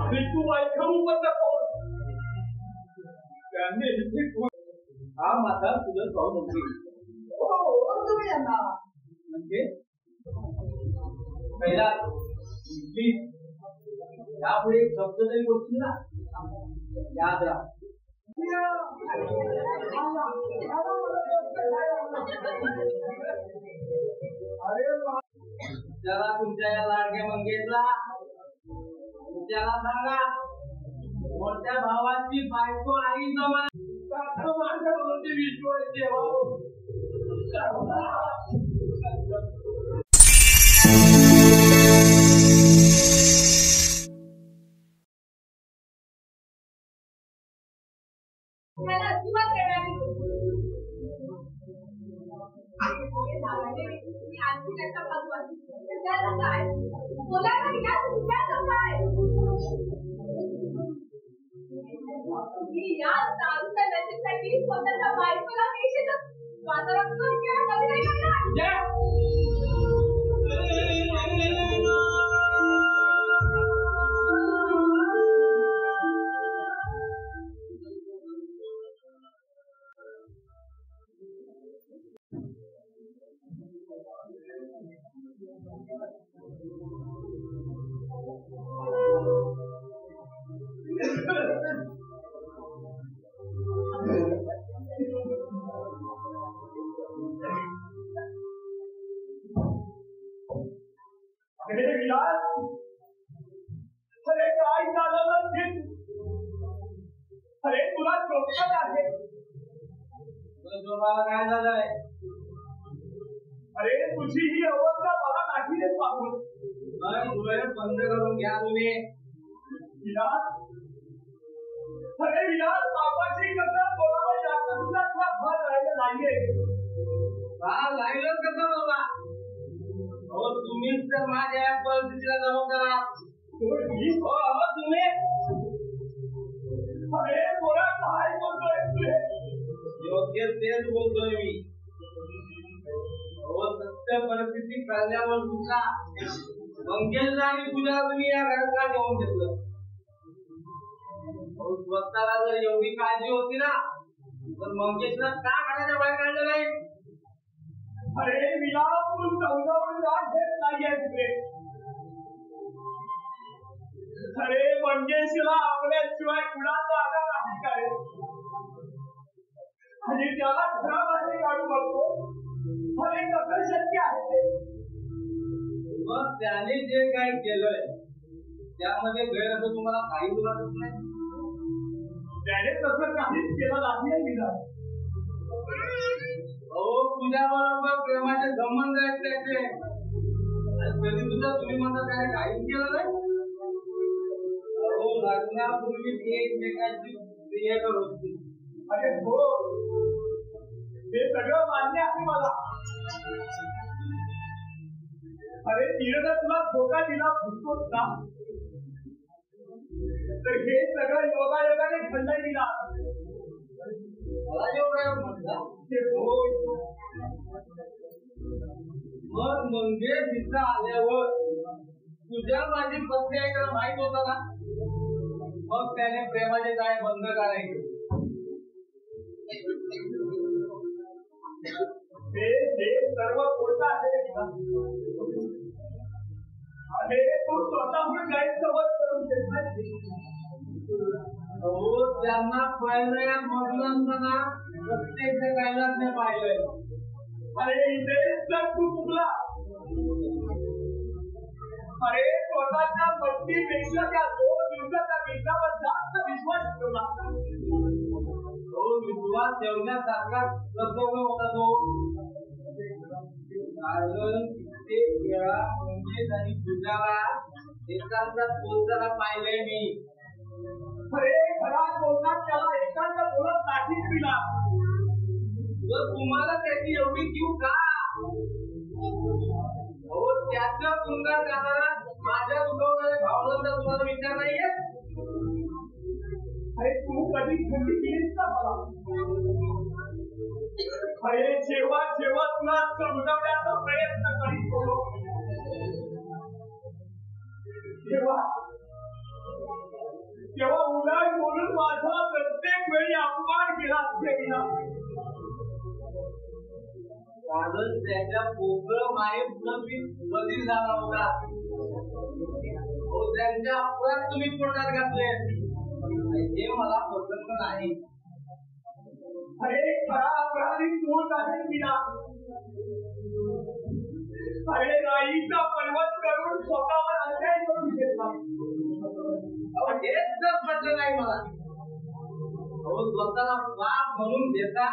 आणि तू वैखमचा कोण? त्यांनी इथे हा माझा तुझं भाऊ नव्हती. हो तुम्ही यांना म्हणजे पहिला यापुढे शब्द तरी बोलतील ना, याद राहा. जरा तुमच्या या लाडक्या मंगेशला त्याला सांगा, मोठ्या भावाची बायको आई जमा माझ्या विश्वास ठेवा. मला अजिबात येणार नाही. आणखी त्याच्या बाजूला त्याला काय बोलायला घ्या काय तुम्ही या दारूच्या लसीसाठी स्वतःच्या बायकोला निश्चितच बाजारात कमी नाही करणार. अरे काय झालं? अरे तुला चोखत आहे. काय झालंय? अरे तुझी ही अवस्था मला नाही देत पाहून. डोळे बंद करून घ्या तुम्ही. विलास, अरे विलास, बापाची कसं बोलावं जास्त तुझा भाग राहिला नाहीये. राहिलं कसं बाबा? हो तुम्हीच तर माझ्या परिस्थितीला जबाबदार आहात. हो तुम्ही. अरे बोला काय बोलतोय तुझे? योग्य तेच बोलतोय मी. हो सत्य परिस्थिती कळल्यावर तुझा मंगेशला आणि तुझ्या तुम्ही या घरात का जेवण घेतलं? हो स्वतःला जर एवढी काळजी होती ना तर मंगेशला का घराच्या बाहेर काढलं नाही? अरे विलास, तू समजावून घेत नाहीये तिथे. अरे मंगेशला आपल्याशिवाय कुणाचा आधार आहे काय? आणि त्याला घराबाहेर काढू म्हणतो. अरे कसं शक्य आहे? मग त्याने जे काही केलंय त्यामध्ये गैर असं तुम्हाला काही वाटत नाही? त्याने तसं काहीच केलं नाही विलास. हो तुझ्या बरोबर प्रेमाचे संबंध आहेत त्याचे. तरी सुद्धा तुम्ही म्हणता त्याने काहीच केलं नाही. हो लग्नापूर्वी ती एकमेकांची प्रिय होती. अरे हो हे सगळं मान्य आहे मला. अरे तिने जर तुला धोका दिला फुटतोच ना तर हे सगळं योगायोगाने घडलंय दिला. मला योगायोग म्हटला मग मंगेश इथं आल्यावर तुझ्या माझी पत्नी आहे त्याला माहित होता ना. मग त्याने प्रेमाचे जाळे बंद करायचे. ते सर्व खोटं आहे. अरे तू स्वतःहून गैरसमज करून घेतला. हो त्यांना पहिल्या मधुरांना प्रत्येक जगायलाच नाही पाहिलंय. अरे इथे तर तू चुकला. अरे स्वतःच्या पत्नीपेक्षा त्या 2 दिवसाच्या मित्रावर जास्त विश्वास ठेवला. तो विश्वास ठेवण्यासारखा कर्तव्य होता तो. कारण कित्येक वेळा मंगेश आणि पूजाला एकांतात बोलताना पाहिलंय मी. अरे घरात बोलतात त्याला एकांत बोलत नाही दिला. तुम्हाला त्याची एवढी जीव का? हो त्याच्या तुलना करणारा माझ्या दुखवणाऱ्या भावनांचा तुम्हाला विचार नाहीये? अरे तू कधी खंडी केलीस का मला? अरे जेव्हा जेव्हा तुला समजवण्याचा प्रयत्न करीत होतो तेव्हा कारण त्याच्या पोकळ मायेपुढं मी बदली झाला होता. त्यांच्या अपराध तुम्ही पोटात घातले हे मला पसंत नाही. अरे खरा अपराधी तूच आहे विना. अरे राईचा पर्वत करून स्वतःवर अन्याय करून घेतला. हेच जर पटलं नाही मला. स्वतःला बाप म्हणून देता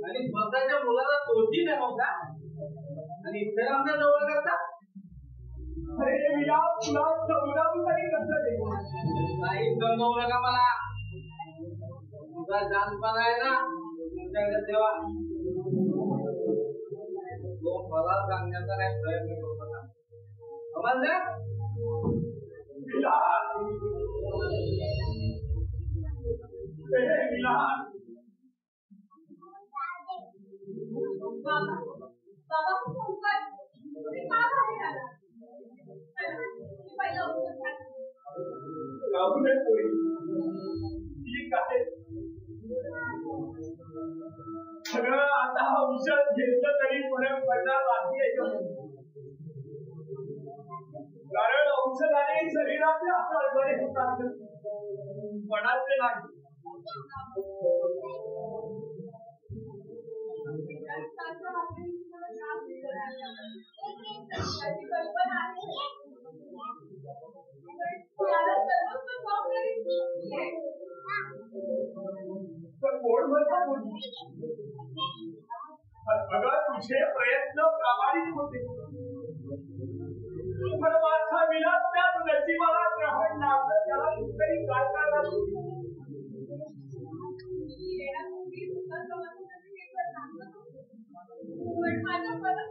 आणि स्वतःच्या मुलाला दोषी ठरवता आणि इतरांना जवळ करता. अरे विना तुला समजावून तरी कसं देऊ. काही समजावू नका मला. तुझा जानपण आहे ना तुमच्याकडे तेव्हा तो मला सांगण्याचा काही प्रयत्न करू नका. समजलं? बाबा तुम्ही का बाहेर आला? पहिलं सगळं आता औषध घेतलं तरी फरक पडणार बाकी आहे. कारण औषधाने शरीराचे आकार बरे होतात पडायचे नाही. कल्पना आहे कोण म्हणतात अगं तुझे प्रयत्न प्रामाणिक होते पण माझा विलास त्या नशिबाला ग्रहण लागलं त्याला तरी काय करणार. पण माझ्या परत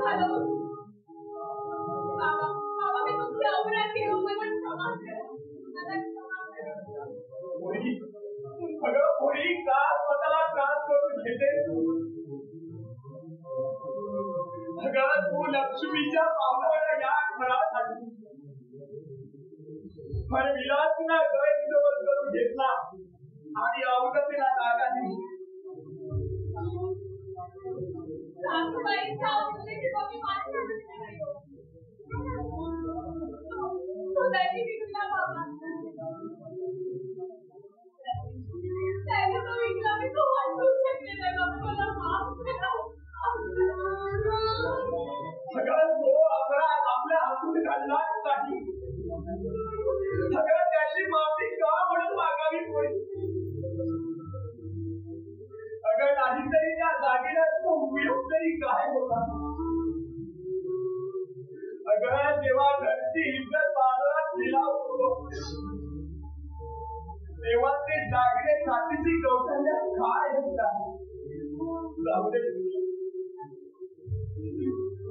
झालं. बाबा बाबा मी तुमची अपराध केलं मला क्षमा करा. अगं कोणी का स्वतःला त्रास करून घेते. अगं तू लक्ष्मीच्या पावलाला या घरात आली पण विलासना गैरसमज करून घेतला आणि अवगतीला जागा दिली. सासूबाईंच्या अवगतीची कमी माझ्या बाबा त्याने तो विकला मी तो वाचवू शकले नाही. बाबा मला माफ करा. सगळं तो अपराध आपल्या हातून घाललाच नाही. सगळं त्याची माफी का म्हणून मागावी पडली. अगं नाहीतरी त्या जागेला तो उपयोग तरी काय होता. अगं जेव्हा घरची इज्जत बाजारात दिला होतो तेव्हा ते जागरे साथीची कौशल्य काय होता.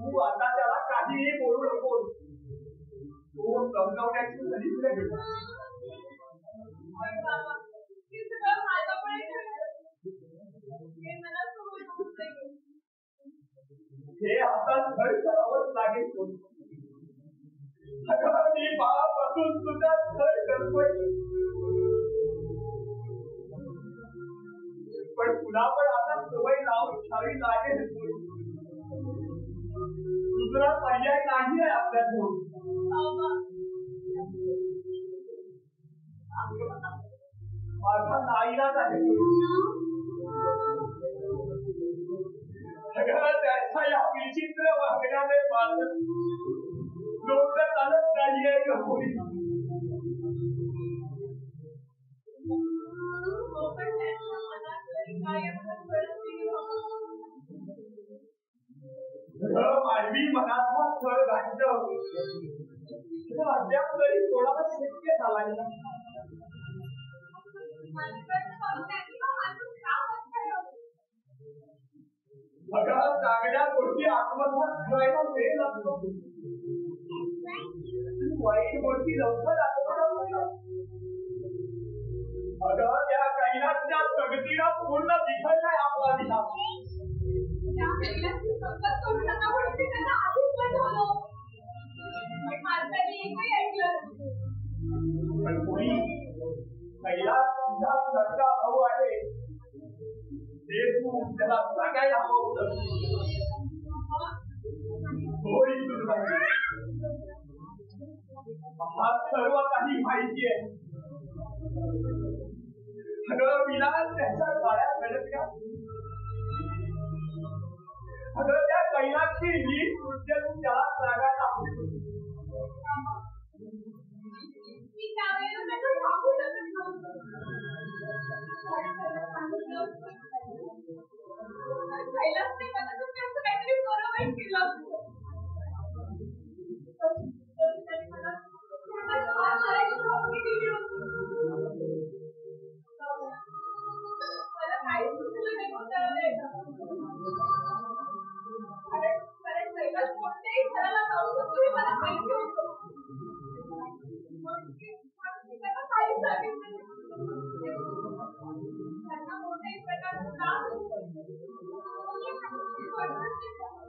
तू आता त्याला काहीही बोलू नको. तू समजावण्याची संधी हे आता घर करावंच लागेल. मी बापासून सुद्धा घर करतोय पण तुला पण आता सवय लावून छावी लागेल. दुसरा पर्याय नाही आहे आपल्याजवळ. माझा नाईलाज आहे. त्याच्या या विचित्र वागण्याने माझं डोकं चालत नाहीये. मानवी मनातला छळ घातलं अद्याप तरी थोडा शक्य झाला नाही. अगं चांगल्या गोष्टी आत्मसात करायला वेळ लागतो. वाईट गोष्टी लवकर आत्मसात. अगं त्या कैलासच्या प्रगतीला पूर्ण विफल नाही आपला दिला. कैलास तुझा सगळा भाऊ आहे हे तू त्याला सांगायला हवं होतं. होय तुला हा सर्व काही माहिती आहे. अगं विलास त्याच्या काळ्या घडत का? अगं त्या कैलासची ही कृत्य त्याला सांगायला हवी. मी त्यावेळेला त्याचं सांगू शकत नव्हतं. कैलासने कदाचित त्याचं काहीतरी बरोबर केलं असतं. त्याने मला हात करायची धमकी दिली होती. मला काहीच सुचलं नाही होतं त्यावेळेला. कारण कैलास कोणत्याही घराला जाऊ शकतो हे मला माहिती होतं. त्यांना काहीच सांगितलं नाही. त्यांना कोणत्याही प्रकारचा त्रास होतो.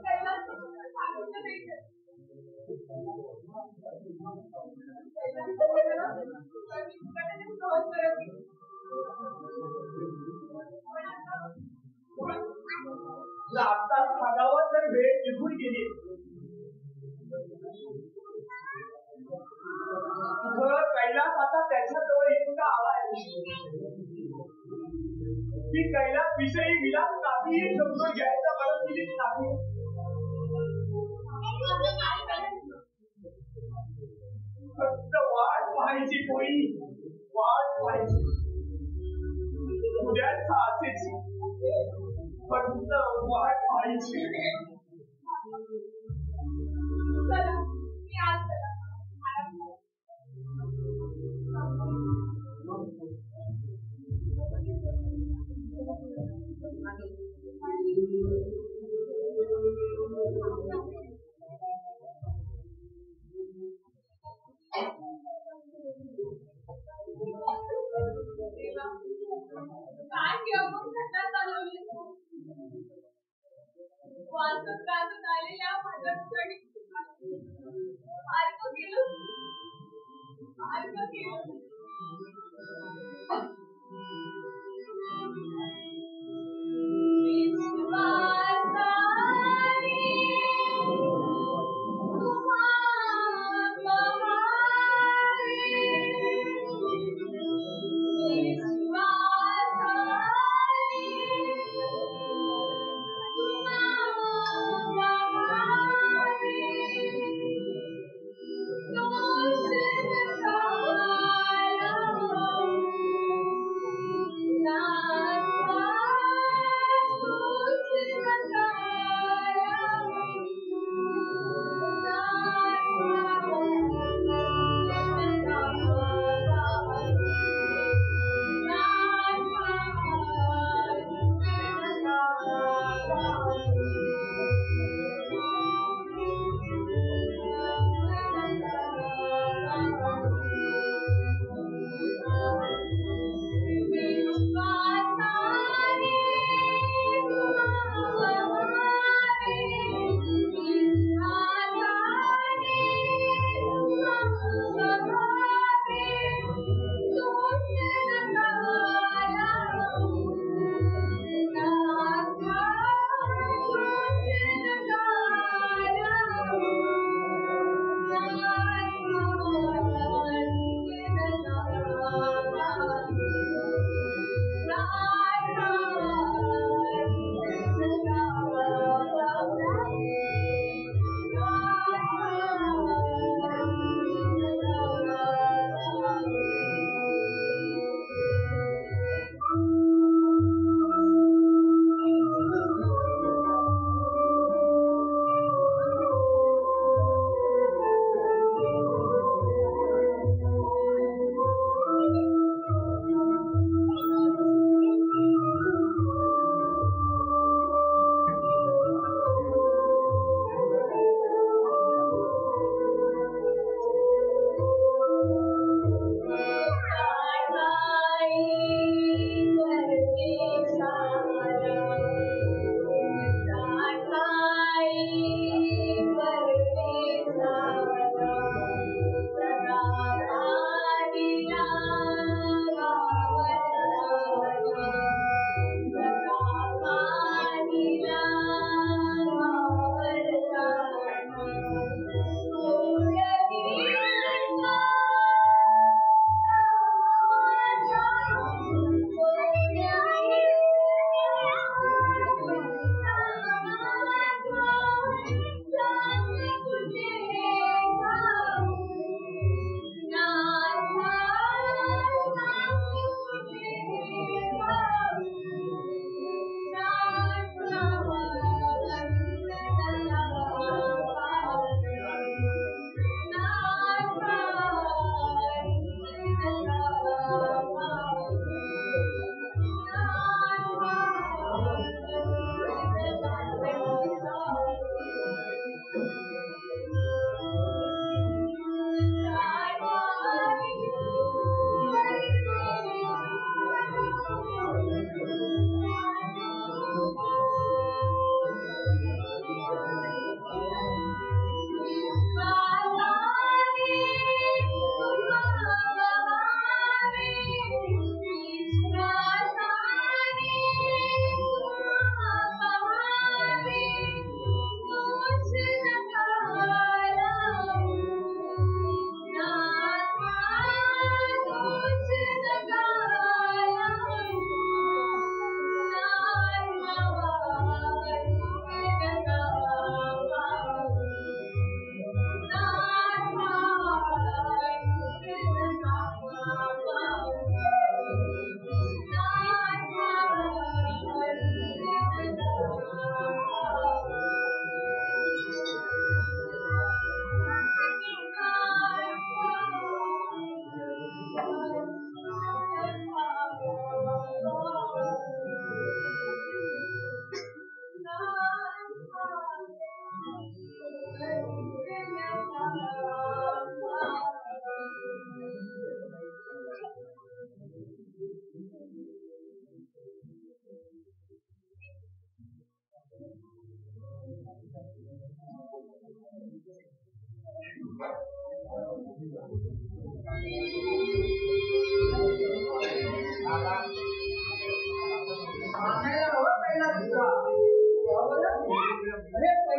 कैलास सांगितलं नाही. आता सांगावं तर वेळ निघून गेली. कैलास आता त्याच्याजवळ इतका आलाय की कैलास विषयी विलास काहीही समजून घ्यायचा परिस्थितीत नाही. फक्त वाट पाहायची पोळी, वाट पाहायची. उद्याच असेच फक्त वाट पाहायची. चला मी आज चला काय किंवा घटना चालवली. वाचत गाजत आलेल्या माझ्या क्षणी अर्क केलं.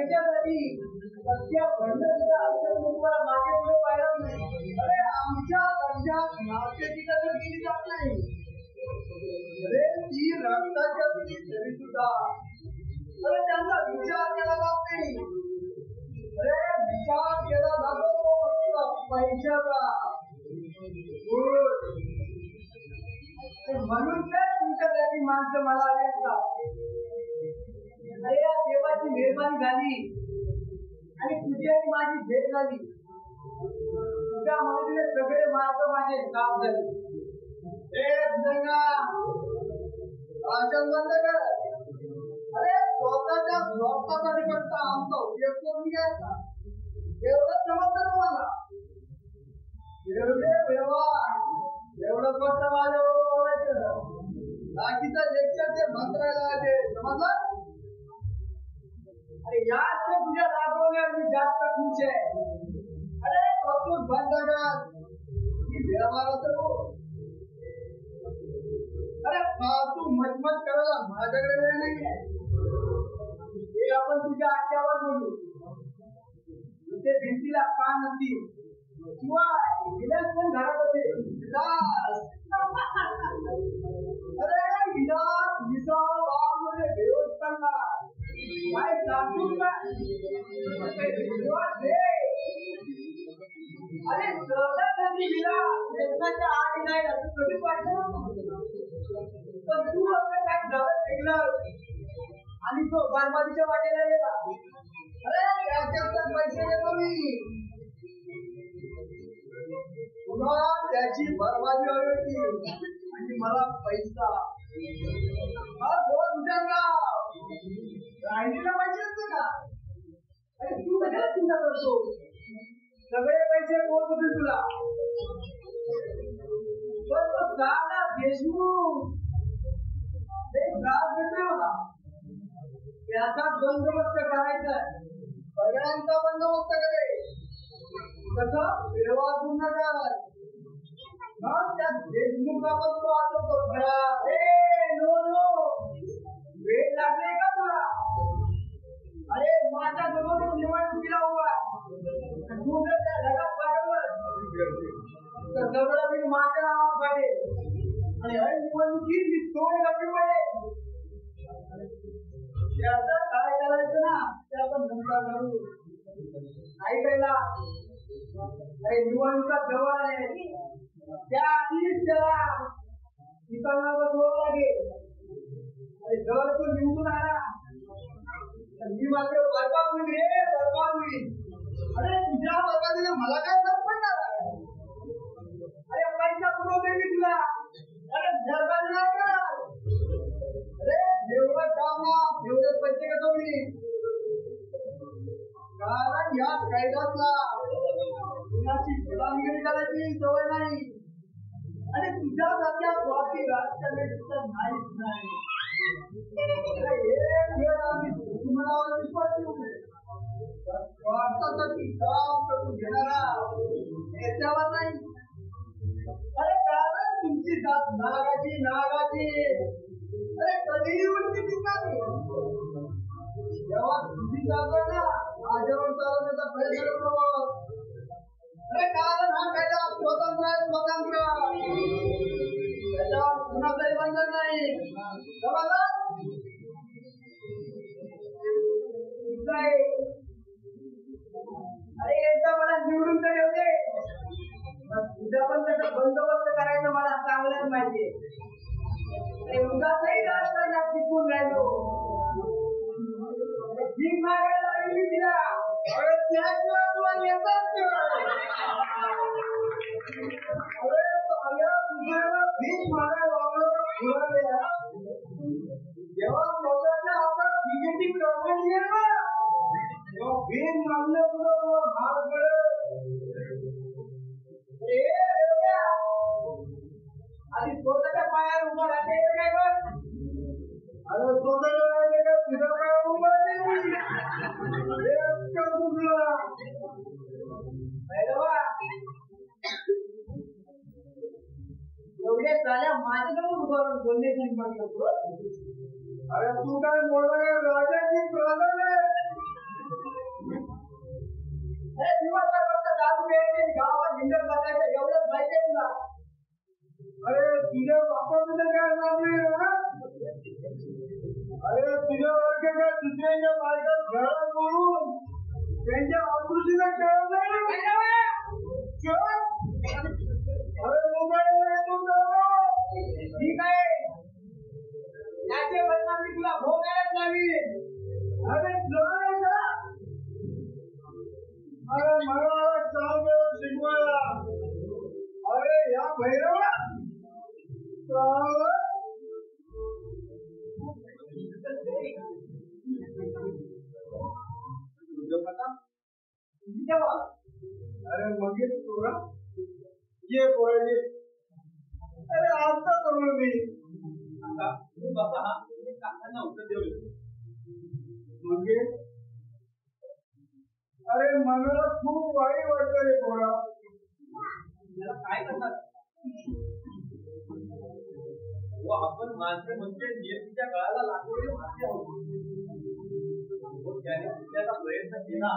पैशासाठी सध्या भंडीचा तुम्हाला मागे पुढे पाहिलं नाही. अरे आमच्या राज्यात नाट्याची कदर केली जात नाही. अरे ती रक्ताच्या तरी सुद्धा अरे त्यांचा विचार केला जात नाही. अरे विचार केला जातो फक्त पैशाचा. म्हणून तर तुमच्यासाठी माणसं मला आली असतात. अरे या देवाची मेहरबानी झाली आणि तुझी आणि माझी भेट झाली. तुझ्या मनातले सगळे मार्ग माझे साफ झाले. भाषण बंद कर. अरे स्वतःच्या स्वार्थासाठी फक्त आमचा उपयोग करून घ्यायचा एवढं समजतं तुम्हाला. एवढे व्यवहार एवढं फक्त माझ्याबरोबर बोलायचं. बाकीचं लेक्चर ते मंत्रायला समजलं. अरे यार तो तुझ्या रागवण्यावर मी जास्त खुश आहे. अरे कौतुक बंद कर. व्यवहार होतो. अरे फालतू मचमच करायला माझ्याकडे वेळ नाहीये. हे आपण तुझ्या आत्यावर बोलू. तुझे भिंतीला पान असतील किंवा विलास पण घरात होते. अरे विलास विसामध्ये बेहोश पडणार. काय सांगू का? अरे सहजासहजी विलास व्यसनाच्या आधी नाही असं कधी वाटलं. पण तू असं काय झालं ऐकलं आणि तो बरबादीच्या वाटेला गेला. अरे त्याच्यात पैसे देतो मी. पुन्हा त्याची बरबादी होती आणि मला पैसा. हा दोन राहिलेला पैसे असते का? अरे तू कशाला चिंता करतो. सगळे पैसे कोण होते तुला. पण तो साधा देशमुख त्रास देतोय मला. त्याचा बंदोबस्त करायचा. सगळ्यांचा बंदोबस्त करे. कसं व्यवहार पूर्ण करावा. त्या देशमुखला पण तो आठवतो खरा. वेळ लागले का तुला. अरे माझ्या जवळ निवडणुकीला उभा. तू जर त्या जगात पाठवलं तर सगळं मी माझ्या नावावर पाठेल आणि हर निवडणुकीत मी तोड गाठी पडेल. त्याचं काय करायचं ना ते आपण नंतर करू. ऐकायला अरे निवडणुका जवळ आहे. त्या आधीच त्याला निकालाला बसवावं लागेल. अरे जर तो निवडून आला तर मी मात्र बरबाद होईल रे. बरबाद होईल. अरे तुझ्या बरबादीने मला काय फरक पडणार. अरे पैसा पुरवते मी तुला. अरे बरबादी नाही करणार. अरे जेवढं काम ना तेवढे पैसे कसं होईल. कारण या कैदातला कुणाची गुलामगिरी करायची सवय नाही. आणि तुझ्यासारख्या स्वार्थी राजकारणी नाहीच नाही. तुम्हाला विश्वास ठेवू. स्वार्थासाठी काम करून घेणारा याच्यावर नाही. अरे कारण तुमची जात नागाची नागाची. अरे कधीही उलटी टिकणार नाही. जेव्हा तुम्ही जातो ना माझ्यावर चालवण्याचा प्रयत्न करतो. अरे कारण हा कायदा स्वतंत्र आहे. स्वतंत्र त्याच्यावर कुणाचाही बंधन नाही. अरे एकदा मला निवडून तर येऊ दे. तुझा पण त्याचा बंदोबस्त करायचं मला चांगलंच माहितीये. अरे उगाचही राजकारणात टिकून राहिलो. भीक मागायला लागली तिला. अरे त्याशिवाय तुला येतात. अरे तुझ्याला भीक मागायला जेव्हा लोकांच्या हातात बीजेपी गव्हर्नमेंट येईल ना तेव्हा भीक मागण्याबरोबर भाग पडेल. आणि स्वतःच्या पायावर उभा राहायचं काय बघ. अरे स्वतःच्या राहिले का तुझ्या पायावर उभा एवढे चाल्या माझ्याजवळ उभा बोलणे नाही म्हटलं. अरे तू काय मोठा राजाची प्रधान आहे. पंढर बघायचं एवढंच माहितीये तुला. अरे तुझ्या बापाचं काय लागले ना. अरे तुझ्या वर्ग काय दुसऱ्यांच्या बायकात घरात बोलून त्यांच्या आकृतीला कळत नाही. अरे मोबाईल ठीक आहे त्याचे बदनामी तुला भोगायलाच लागली. अरे अरे मला चांग शिकवायला. अरे या भैरवा अरे मग पोरा ये पोरा ये. अरे आता करू मी बाबा हा काकांना उत्तर देऊ. मग अरे मला खूप वाईट वाटत रे पोरा. त्याला काय करणार. आपण माणसं म्हणजे नियतीच्या काळाला लागलेले मासे आहोत. त्याने त्याचा प्रयत्न केला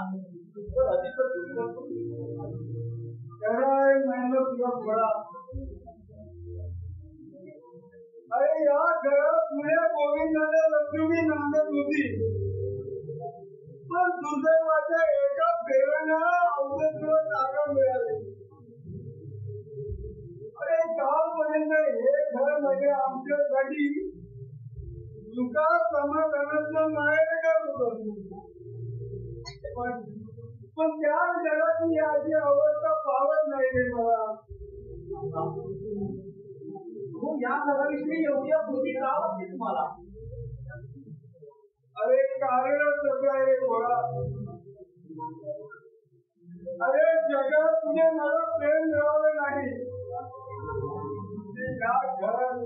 तर अधिक मेहनत तुला पोरा. अरे या घरात पुढे गोविंदाला लक्ष्मी नांदत होती पण दुर्दैवाच्या एका प्रेरणेला औषध जागा मिळाली. अरे कालपर्यंत हे घर म्हणजे आमच्यासाठी सुखा समाधानाचं माहेरघर होतं. पण त्या जगाची याची अवस्था पावत नाही रे मला. या घराविषयी एवढ्या कृती का वाटते तुम्हाला. अरे कारण कसं आहे पोरा. अरे जगात तुझे मला प्रेम मिळालं नाही या घरात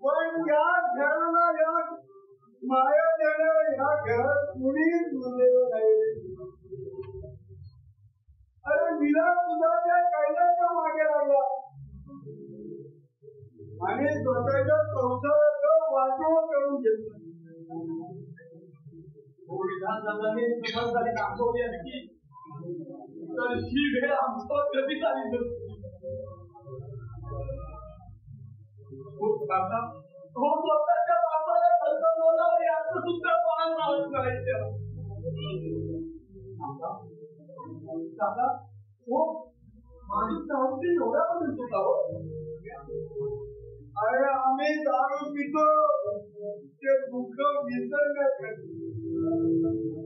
पण या घराला या माया देणाऱ्या या घरात कुणीच बोललेलं नाही. अरे विलास सुद्धा त्या कैलाच्या मागे लागला आणि स्वतःच्या संसाराचं वाटोळ करून घेतलं. विधानसभाने समजदारी दाखवली असती तर ही वेळ आमच्यावर कधीच आली नसती. हो स्वतःच्या बापाला कसं बोलावं याचं सुद्धा पान मावत करायचं. काका हो माणूस आमची एवढा पण होता हो. अरे आम्ही दारू पितो ते दुःख विसरण्यासाठी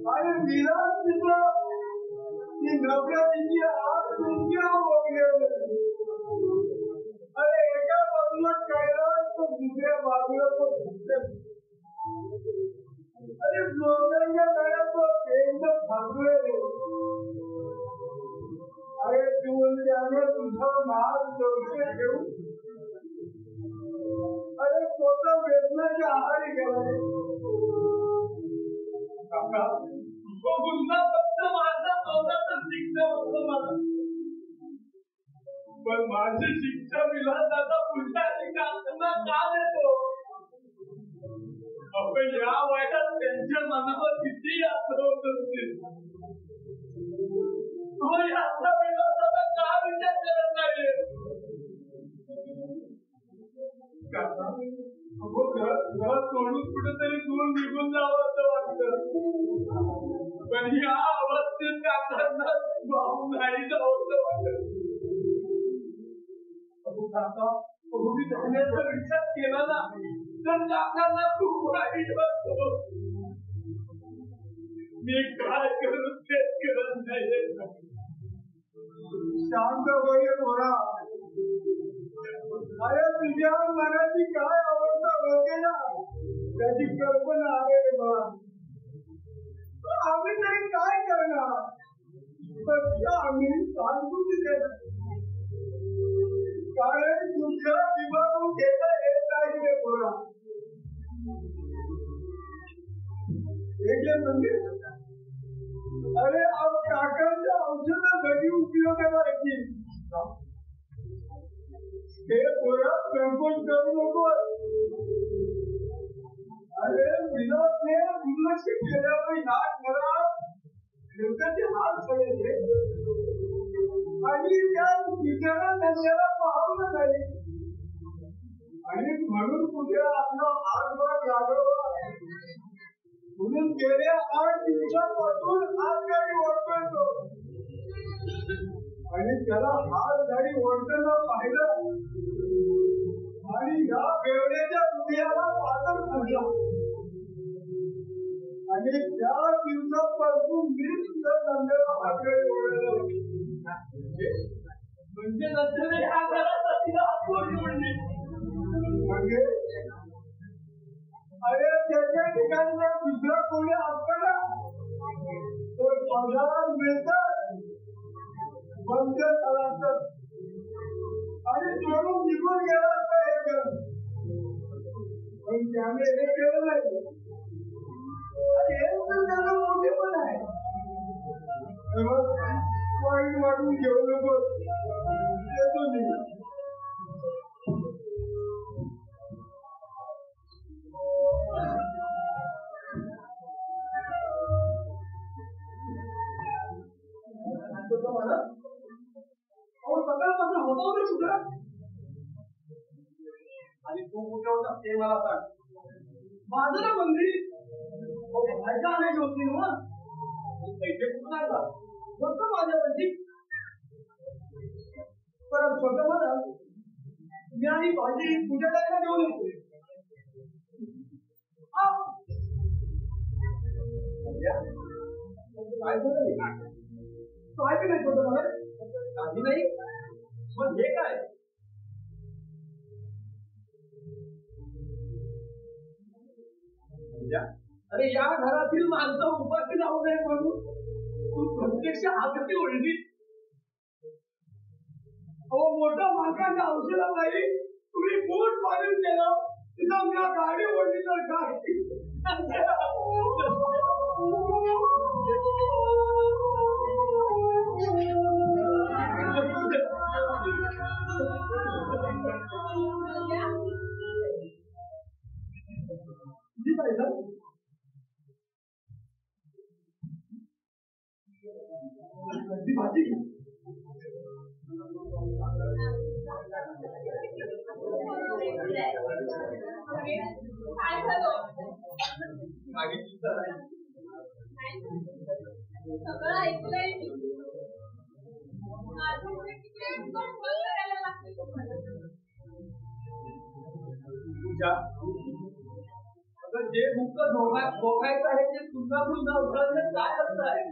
आणि विलास पितो ती नवऱ्याची आग तुमच्या वगैरे. अरे एका बाजूला कैलास तो दुसऱ्या बाजूला तो दुसऱ्या. अरे जोड्यांच्या गळ्यात तो एकदम फागुळे. अरे तू त्याने तुझा नाद दर्शन घेऊन अरे स्वतः वेदनाच्या आहारी गेला. तो गुन्हा फक्त माझा स्वतःच शिक्षा होतं मला. पण माझी शिक्षा विलासाचा पुढच्या ठिकाणा का देतो. आपण या वयात त्यांच्या मनावर किती आसरा होत असतील. तो याचा विलासाचा का विचार करत नाही. घर सोडून कुठेतरी दूर निघून जावं असं वाटतं. पण या अवस्थेत काकांना भाऊ नाही जावं असं वाटत. तुम्ही जाण्याचा विचार केला ना तर काकांना खूप वाईट वाटतो. मी काय करू तेच करत नाही. शांत होईल थोडा. अरे तुझ्या मनाची काय अवस्था होते ना त्याची कल्पना आहे मला. आम्ही तरी काय करणार. आम्ही सांगून देणार कारण तुमच्या विभागून घेता येत नाही थोडा. अरे काकांच्या औषध घरी उपयोगाला येतील. हे पोरा संकोच करू नको. अरे विलासने दुर्लक्ष केल्यावर ह्या घरात दिवसाचे हात पडले आणि त्या बिचारा नंद्याला पाहून झाले आणि म्हणून कुठे आपला हातभार लागला म्हणून गेल्या 8 दिवसांपासून हात गाडी ओढतोय तो आणि त्याला हात गाडी ओढताना पाहिलं आणि या बेवड्याच्या हृदयाला पातळ पडला आणि त्या दिवसापासून मी सुद्धा नंद्याला हात गाडी ओढायला म्हणजे नंतर ह्या घरात तिला म्हणजे अरे त्याच्या ठिकाणी दुसरा कोणी असतं ना तर पगार मिळतात बंद झाला आणि सोडून निघून गेला असता हे घर पण त्याने हे केलं नाही आणि हेच तर त्याचं मोठे पण आहे वाईट वाटून घेऊ नको येतो मी सकाळपासून होतो मी सुद्धा आणि तू कुठे होता ते मला सांग माझं ना मंदिर भाज्या आणायची होती ना पैसे कुठून आणला फक्त माझ्यापाशी परत स्वतः मला मी आणि भाजी तुझ्या जायला घेऊन येतो काय झालं काय बी नाही स्वतः मला काही नाही मग हे काय अरे या घरातील माणसं उपाशी राहू नये म्हणून तू प्रत्यक्ष हाताची ओढली अहो मोठ्या माणसाच्या औषधा नाही तुम्ही पोट पाडून केलं तिथं मी गाडी ओढली तर काय भाजी सगळं ऐकलंय जे मुक्त भोगायचं आहे ते पुन्हा पुन्हा उघडण्यात काय अर्थ आहे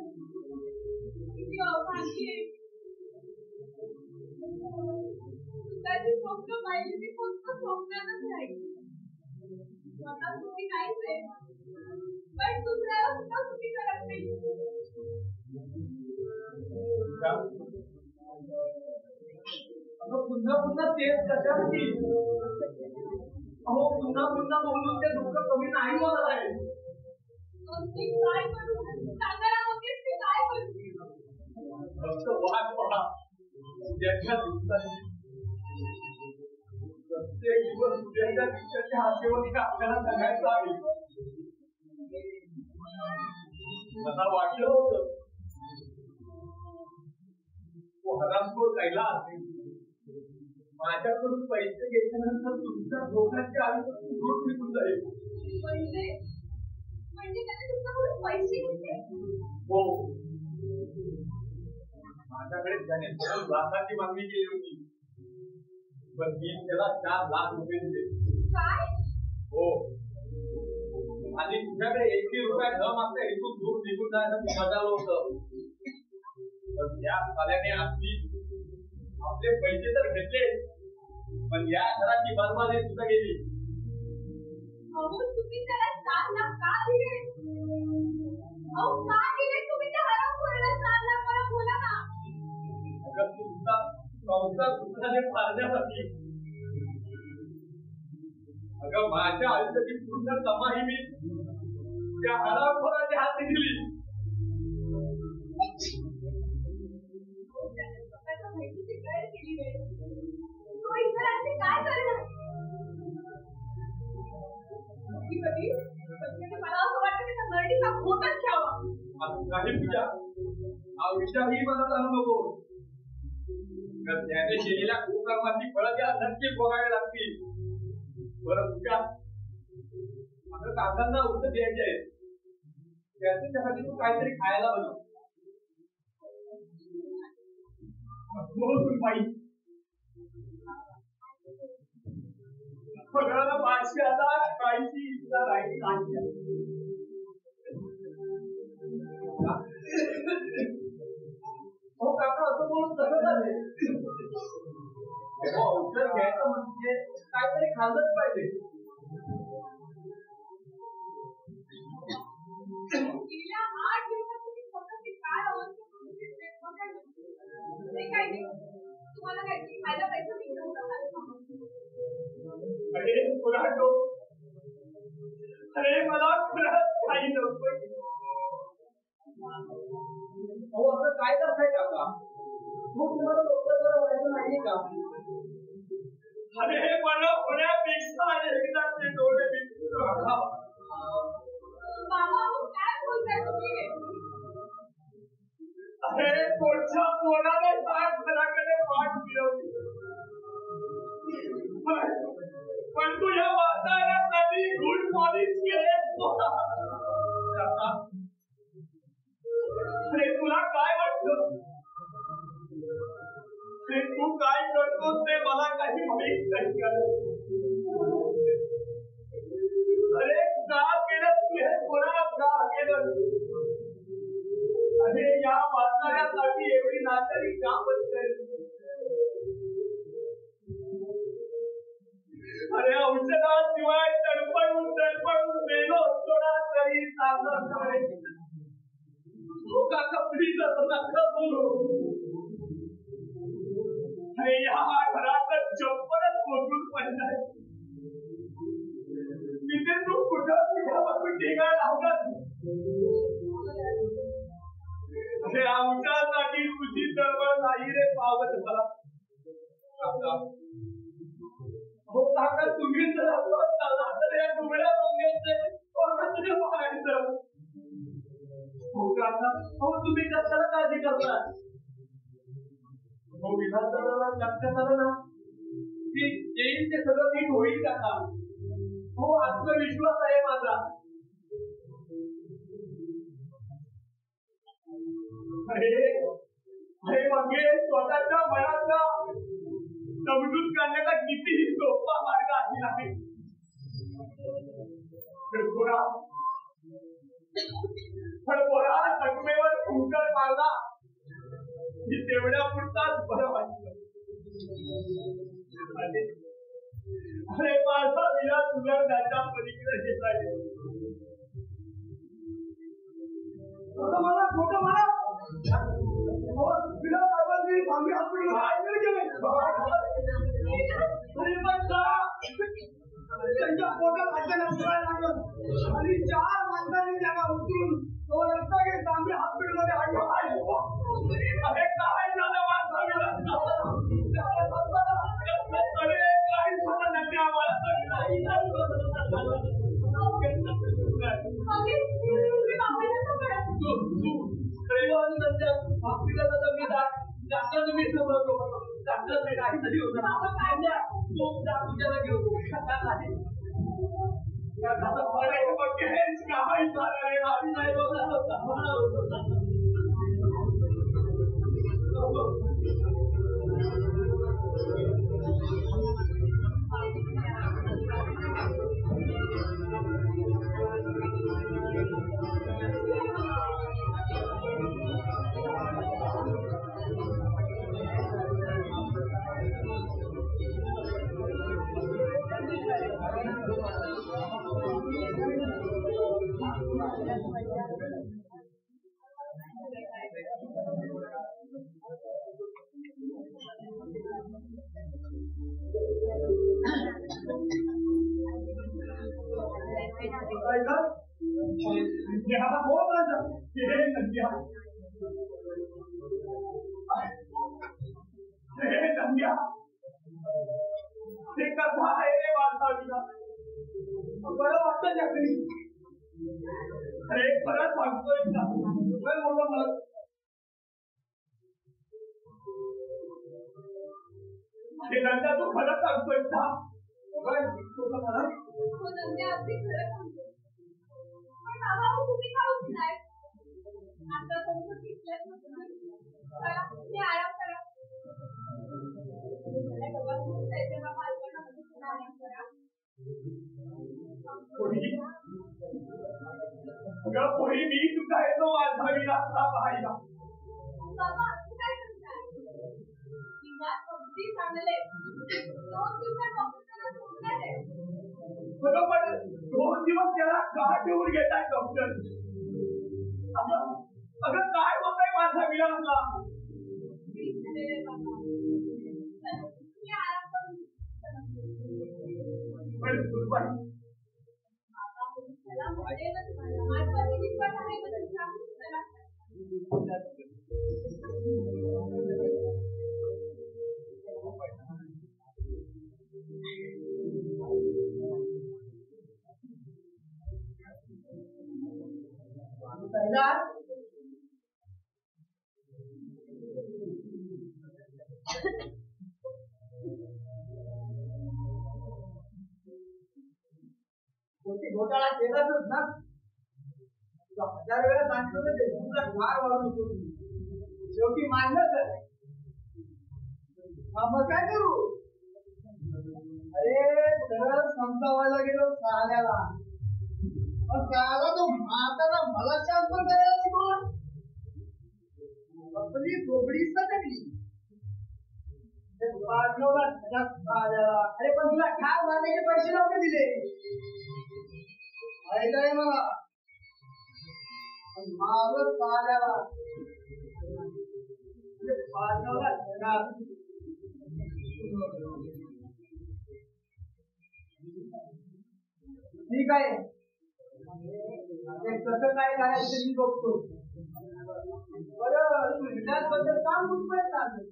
स्वप्न पाहिजे ती फक्त स्वप्नातच राहील स्वतः सुखी नाहीच आहे पण दुसऱ्याला सुद्धा सुखी करत नाही पुन्हा पुन्हा तेच कशासाठी अहो पुन्हा पुन्हा बोलून ते दुःख कमी नाही होणार आहे काय करू सांगायला नव्हतीस की काय करू फक्त वाट पहा उद्याच्या दिवसाची प्रत्येक दिवस उद्याच्या दिवसाच्या हातेवरती आपल्याला सांगायचं आहे मला वाटलं होतं तो हरामखोर कैलास माझ्याकडून पैसे घेतल्यानंतर तुमच्या दोघांच्या आयुष्यात दूर निघून जाईल म्हणजे त्याने तुमच्याकडून पैसे घेतले हो माझ्याकडे त्याने 2 लाखाची मागणी केली होती पण मी त्याला 4 लाख रुपये दिले काय हो आणि तुझ्याकडे 1 रुपया न मागता इथून दूर निघून जायचं मजालं होतं पण त्या साल्याने आपले पैसे तर घेतले पण या घराची बरबादी सुद्धा गेली तुम्ही त्याला 4 लाख का दिले का दिले तुम्ही त्या हरामखोराला 4 लाख मला बोला ना अगं तुमचा संसार सुखाने पाळण्यासाठी अगं माझ्या आयुष्याची पूर्ण कमाई मी त्या हरामखोराच्या हाती दिली काय करणार मला असं वाटतं की त्या नरडीचा घोटच घ्यावा काही पूजा आयुष्याही मला सांगू नको. तर त्याने केलेल्या कुकर्माची फळं त्या नक्की भोगावी लागतील. बरं तुझ्या आता काकांना उत्तर द्यायचे आहे. त्याच्यासाठी तू काहीतरी खायला बनव. बाई सगळ्याला 500,000 काहीची इच्छा राहिली नाही. हो काका असं बोलून कसं झाले. औषध घ्यायचं म्हणजे काहीतरी खाल्लंच पाहिजे. गेल्या 8 दिवसापूर्वी स्वतःची काय अवस्था तुम्हाला काहीतरी खायला पाहिजे. अरे पुराटो, अरे मला खरंच काही नको. अहो असं काय करताय काका. मग तुम्हाला डॉक्टर व्हायचं नाहीये का. अरे मला होण्यापेक्षा एकदा ते डोळे बाबा काय बोलताय तुम्ही. अरे कोणच्या कोणाने साठ घराकडे पाठ फिरवली. पण तू या वातावरणात कधी गुड पॉलिश केले. अरे तुला काय वाटतं. ते तू काय करतोस ते मला काही माहित नाही. अरे का केलं तू हे कोणाला का केलं. अरे या वाचणाऱ्यासाठी एवढी नाचारी का बनते. अरे औषधाशिवाय तडपडून मेलो थोडा तरी चांगलं. काका प्लीज असं नका बोलू. अरे या घरात चप्पलच मोजून पडलाय. तिथे तू कुठं तुझ्यापासून टिकाय लावतात. अरे आमच्यासाठी तुझी चळवळ नाही रे पावत मला. हो काका तुम्ही जर असं चालला तर या डोळ्या बघायचे कोणाकडे पाहायचं. हो काका हो तुम्ही कशाला काळजी करताय. हो विधानसभेला लक्षात आलं ना की येईल ते सगळं नीट होईल काका. हो आत्मविश्वास आहे माझा. अरे मागे स्वतःच्या मनाचा समजून काढण्याचा कितीही सोपा मार्ग आहे. पण पोरा जखमेवर फुंकर मारला की तेवढ्या पुरताच बरं वाटतं. अरे माझा विरा तुला त्याच्या पलीकडे घेता येईल. मला खोटं मला तुला सर्वांनी आम्ही हॉस्पिटल त्यांच्या पोटात अचानक उतरायला लागलं आणि 4 माणसांनी त्याला उचलून तो रस्ता घेत आम्ही हॉस्पिटलमध्ये आणलो. अरे काय झालं वाचावीला. अरे काही झालं नाही आम्हाला. डॉक्टर तुम्ही समजतो. डॉक्टर काहीतरी होतं तुमच्याला घेऊन बरं वाटतं जगली. अरे परत सांगतोय मला हे नंदा तू खरं सांगतोय का? हो नंद्या अगदी खरं सांगतो. पण बाबा तुम्ही का उठलाय? आता तुमचं शिकलंच नव्हतं. चला तुम्ही आराम करा. आराम करा. अगं पोरी मी सुद्धा येतो माझा विलासला पाहायला. बाबा असं काय करताय? विलास अगदी चांगले. 2 दिवसात डॉक्टरला सोडणार आहे. अगं पण 2 दिवस त्याला का ठेवून घेताय डॉक्टर? अगं काय होतंय माझ्या विलासला? पण सुरबाई त्याला म्हणेलच मला. आजवरती विश्वास आहे का तुमचा? चला. घोटाळा केलाच ना. 1000 वेळा सांगितलं तर तुमचा फार वाढून शेवटी मानलं तर मग काय करू? अरे सरळ समजावायला गेलो साल्याला. साला तो म्हातारा मला शांत करायला कोण? आपली बोबडी सटकली. पाठवला साल्याला. अरे पण तुला ठार मारण्याचे पैसे नव्हते दिले. ऐकाय मला माझं साल्याला पाठवला. ठीक आहे कसं काय करायचं मी बघतो. बरं तू विलासबद्दल काम कुठपर्यंत आलं?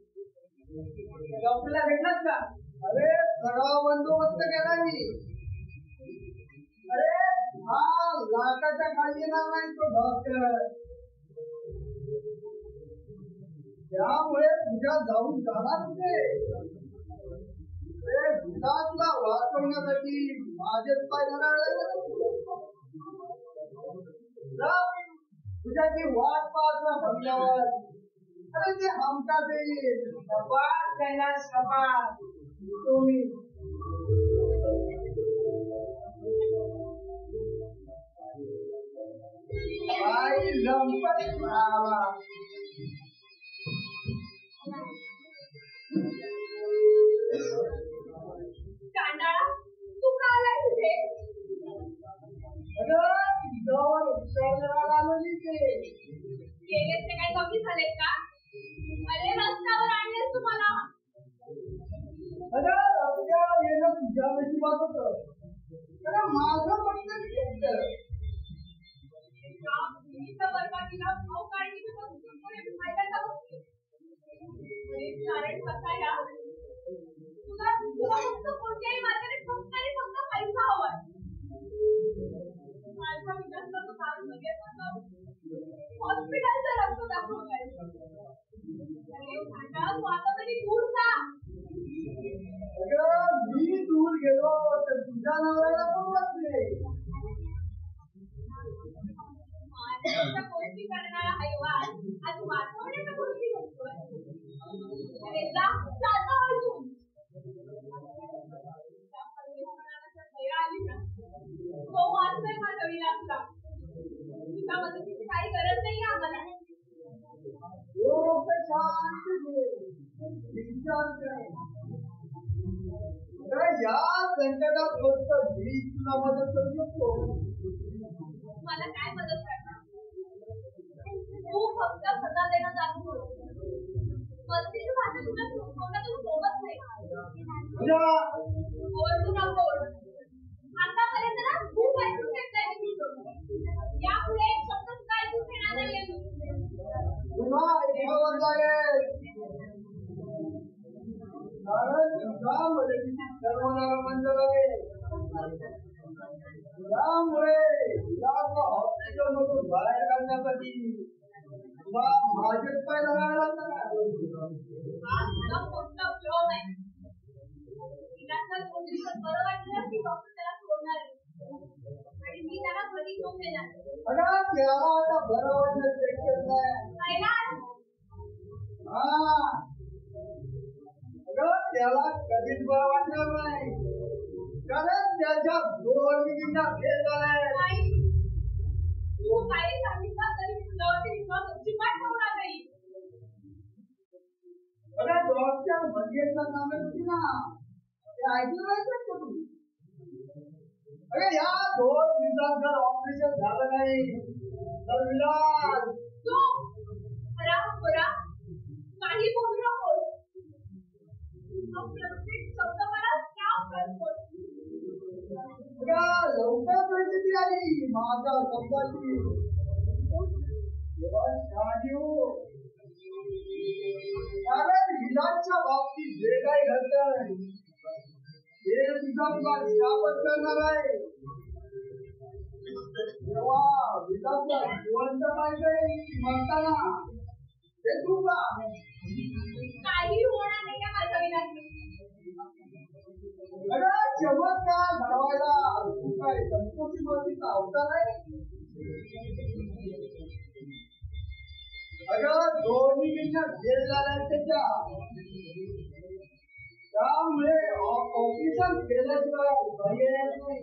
डॉक्टरला भेटलास का? अरे सगळा बंदोबस्त केला मी. अरे हा लाखाच्या खाली येणार नाही तो डॉक्टर. त्यामुळे तुझ्या जाऊन जाणार होते. विलासला वाचवण्यासाठी माझेच पाय धरायला तुझ्या ती वाट पाहत म्हणल्यावर अरे ते हमकाच येईल. कपाट कैलास कपाट तुम्ही बाई लंपट राहावा. कांडाळा तू का आलाय तिथे? अगं तुझ्यावर उपचार आलो मी ते. गेलेच ते काही कमी झालेत का? अरे रस्त्यावर आणलेस तुम्हाला. अगं रस्त्यावर येणं तुझ्या नशिबात होतं. अरे माझं म्हणणं घेतलं. बरबादीला भाव काढणीच्या वस्तूंमुळे फायदा जाऊ. कारण बसायला तुला फक्त कोणत्याही मार्गाने फक्त आणि फक्त पैसा हवाय. माझ्या विचारला तो काल लगेच हॉस्पिटलचा रक्त दाखवलाय. अरे भांडा तू आता तरी दूर जा. अगं मी दूर गेलो तर तुझ्या नवऱ्याला पण वाचले. माझ्या गोष्टी करणारा हैवान आज वाचवण्याच्या गोष्टी करतोय. अरे जा चालता अजून. दया आली ना तो वाचतोय माझ्या विलासला. तुझ्या मदतीची काही गरज नाही आम्हाला. या संकटात फक्त मी तुला मदत करू शकतो. मला काय मदत करणार? तू फक्त सदा देणं चालू कर. मदतीची भाषा तुला तोंडातून सोबत नाही. ओरडू नको. आतापर्यंत ना खूप ऐकून घेतलंय मी तुझं. यापुढे एक शब्द सुद्धा ऐकून घेणार नाहीये मी. पुन्हा ऐकावं लागेल. कारण तुझ्या मदतीची सर्वांना मंजूर आहे. त्यामुळे हॉस्पिटल मधून बाहेर काढण्यासाठी तुला माझेच पाय धरायला लागणार. हा तुझा मोठा भ्रम आहे. त्याला 2 दिवस बरं वाटलं की डॉक्टर त्याला सोडणार आहे. आणि मी त्याला घरी घेऊन देणार. अगं त्याला आता बरं वाटलं शक्यच नाही. कैलास, अगं त्याला कधीच बरं वाटणार नाही, कारण त्याच्या 2 मुलींना भेट झालाय. नाही, तू काही सांगितलं तरी मी तुझ्यावरती विश्वास अजिबात ठेवणार नाही. अगं डॉक्टर मंगेशचं नाव होती ना, ते ऐकलं नाही का तुम्ही? अरे या 2 दिवसात जर ऑपरेशन झालं नाही तर विलास तू बरा काही बोलू नकोस. प्रत्येक शब्द मला काम करतोस. लवकर परिस्थिती आली माझ्या शब्दाची. कारण विलासच्या बाबतीत जे काही घडतंय ते सुद्धा तुला शापच करणार आहे. तेव्हा विलासला जिवंत पाहिजे म्हणताना ते तुला काही होणार नाही का माझ्या विलास. अगं चमत्कार घडवायला तू काय संस्कृतीवरतीचा अवतार आहे. अगं 2 मुलींना भेट झाल्या त्याच्या, त्यामुळे ऑपरेशन केल्याशिवाय पर्याय नाही.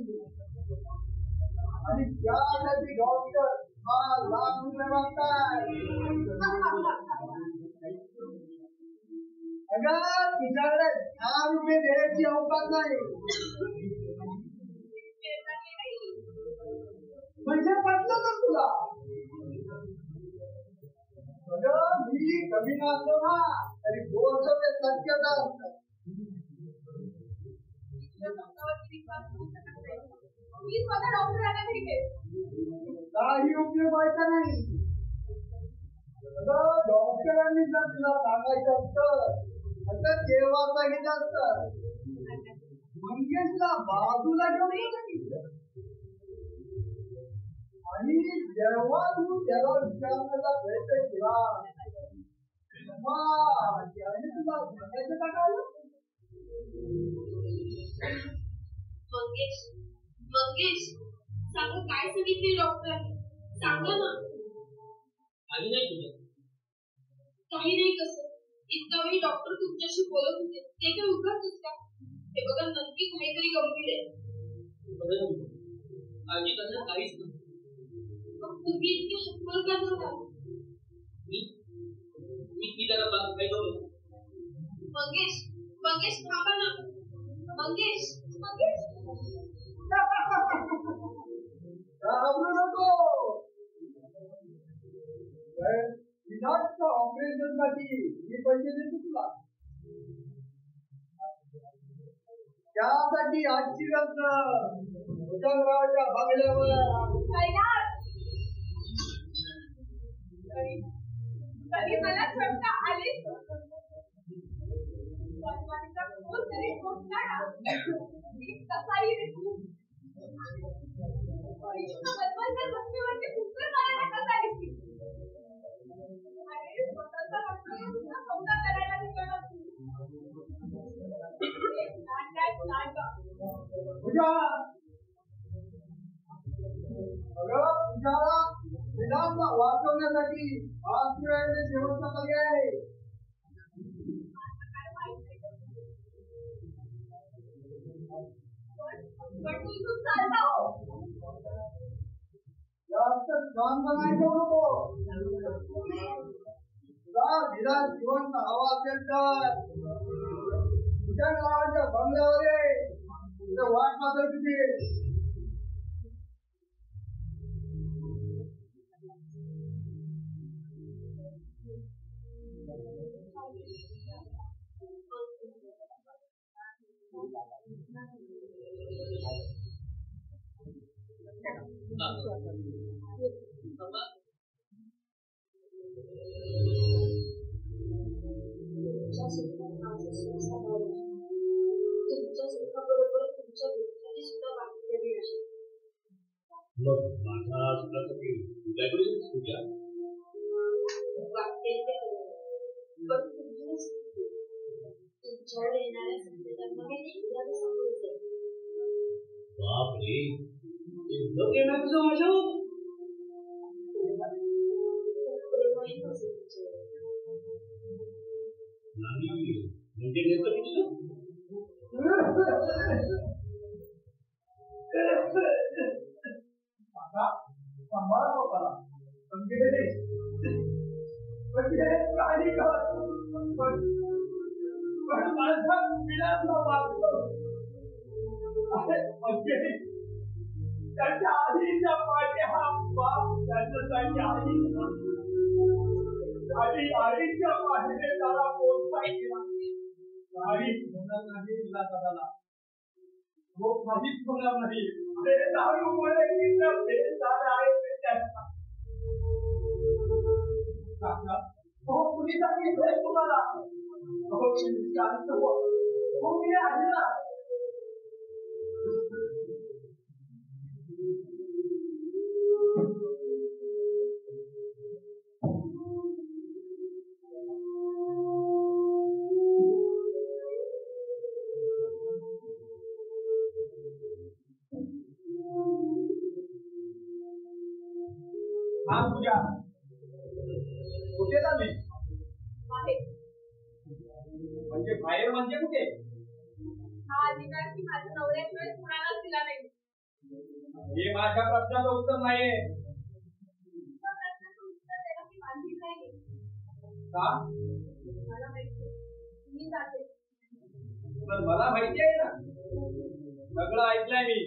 आणि त्यासाठी डॉक्टर 5 लाख रुपये मागताय. अगं तुझ्याकडे 10 रुपये देण्याची अवकाश नाही. म्हणजे पटलं तर तुला. अगं मी कमी नसतो ना तरी 200 ते शक्यता असतात. मी स्वतः डॉक्टरांना भेटेल. काही उपयोग व्हायचा नाही. अगं डॉक्टरांनी जर तुला सांगायचं असतं तर तेव्हा सांगितलं असतं. मंगेशला बाजूला घेऊन सांगितलं. आणि जेव्हा तू त्याला विचारण्याचा प्रयत्न केला तेव्हा त्याने तुला सांगायचं का कळलं? मंगेश सांगा काय सांगितले डॉक्टरांनी. सांगा ना. काही नाही तुझं. काही नाही कसं. इतका वेळी डॉक्टर तुमच्याशी बोलत होते ते काय उगाचच का? हे बघा नक्की काहीतरी गंभीर आहे. काळजी करण्यात काहीच नाही. तुम्ही इतके हतबल का झाला? मी त्याला काही करू. मंगेश थांबा ना. मंगेश घाबरू नको. विलासच्या ऑपरेशन साठी मी पैसे देतो तुला. त्यासाठी आजची रात्र उदयनरावच्या बंगल्यावर कधी मला शंका आलीच तरी कसाही लक्ष्मीवरती उत्तर करायला कसा दिसली आणि स्वतःचा सौदा करायला निघाला. तुझ्याला विलासला वाचवण्यासाठी आश्रयाने शेवटचा पर्याय आहे. जास्त शांत नाही ठेवू नको. तुला विलास जिवंत हवा असेल तर तुझ्या गावाच्या बंगल्यावर ये. तुझं वाट मात्र तुझी. तुमच्या सुखाबरोबर तुमच्या दुःखाची सुद्धा वाटलेली आहे. मग माझ्या सुखासाठी तुझ्याकडे पूजा वाटते ते पण तुमच्या क्षण येणाऱ्या संकटांमध्ये एकदा समोर बापरे एवढं केलं तुझं माझ्या नाही म्हणजे नेमकं तुझं सांभाळा होता म्हणजे काही पण माझा विलासला वाचतो त्याच्या आधीच्या पाठी हा बाप त्याच्यासाठी आधी आईच्या पाठीने त्याला पोचवाय केला आई होणार नाही विलासाला वो काहीच होणार नाही ते दारूमुळे किती भेद आहे त्याचा हो कुणी सांगितलंय तुम्हाला हो शांत हो मी आलेला हा पूजा कुठे चालली म्हणजे बाहेर म्हणजे कुठे हा अधिकार की माझ्या नवऱ्याशिवाय कुणालाच दिला नाही हे माझ्या प्रश्नाचं उत्तर नाहीये प्रश्नाचं उत्तर द्यायला मी बांधली नाही का मला माहिती मी जाते पण मला माहिती आहे ना सगळं ऐकलंय मी